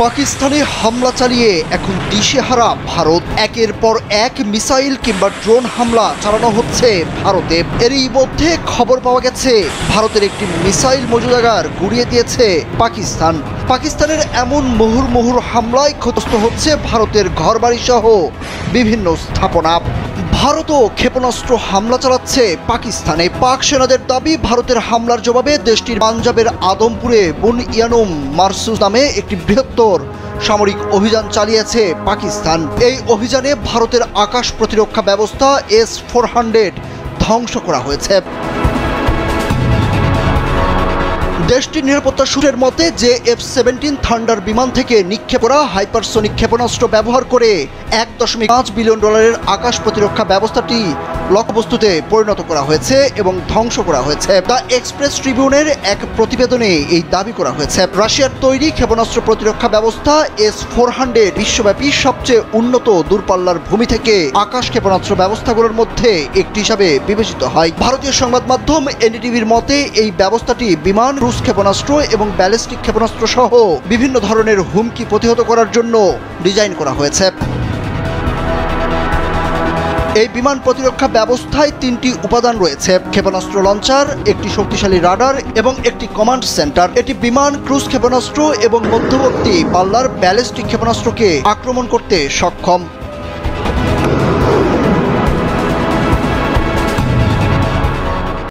পাকিস্তানে হামলা চালিয়ে এখন দিশেহারা ভারত। একের পর এক মিসাইল কিংবা ড্রোন হামলা চালানো হচ্ছে ভারতে। এরই মধ্যে খবর পাওয়া গেছে ভারতের একটি মিসাইল মজুদাগার গুড়িয়ে দিয়েছে পাকিস্তান। পাকিস্তানের এমন মুহুর্মুহুর হামলায় ক্ষতিগ্রস্ত হচ্ছে ভারতের ঘরবাড়ি সহ বিভিন্ন স্থাপনা। ভারতও ক্ষেপণাস্ত্র হামলা চালাচ্ছে পাকিস্তানে। পাক সেনাদের দাবি, ভারতের হামলার জবাবে দেশটির পাঞ্জাবের আদমপুরে বুন-ইয়ানুম মারসুস নামে একটি বৃহত্তর সামরিক অভিযান চালিয়েছে পাকিস্তান। এই অভিযানে ভারতের আকাশ প্রতিরক্ষা ব্যবস্থা S-400 ধ্বংস করা হয়েছে। দেশটির নিরাপত্তা সূত্রের মতে F-17 থান্ডার বিমান থেকে নিক্ষেপ করা হাইপারসোনিক ক্ষেপণাস্ত্র ব্যবহার করে $1.5 বিলিয়ন আকাশ প্রতিরক্ষা ব্যবস্থাটি লক্ষ্যবস্তুতে পরিণত করা হয়েছে এবং ধ্বংস করা হয়েছে। দ্য এক্সপ্রেস ট্রিবিউনের এক প্রতিবেদনে এই দাবি করা হয়েছে। রাশিয়ার তৈরি ক্ষেপণাস্ত্র প্রতিরক্ষা ব্যবস্থা S-400 বিশ্বব্যাপী সবচেয়ে উন্নত দূরপাল্লার ভূমি থেকে আকাশ ক্ষেপণাস্ত্র ব্যবস্থাগুলোর মধ্যে একটি হিসাবে বিবেচিত হয়। ভারতীয় সংবাদ মাধ্যম NDTVর মতে এই ব্যবস্থাটি বিমান, ক্রুজ ক্ষেপণাস্ত্র এবং ব্যালিস্টিক ক্ষেপণাস্ত্র সহ বিভিন্ন ধরনের হুমকি প্রতিহত করার জন্য ডিজাইন করা হয়েছে। এই বিমান প্রতিরক্ষা ব্যবস্থায় 3টি উপাদান রয়েছে: ক্ষেপণাস্ত্র লঞ্চার, একটি শক্তিশালী রাডার এবং একটি কমান্ড সেন্টার। এটি বিমান, ক্রুজ ক্ষেপণাস্ত্র এবং মধ্যবর্তী পাল্লার ব্যালিস্টিক ক্ষেপণাস্ত্রকে আক্রমণ করতে সক্ষম।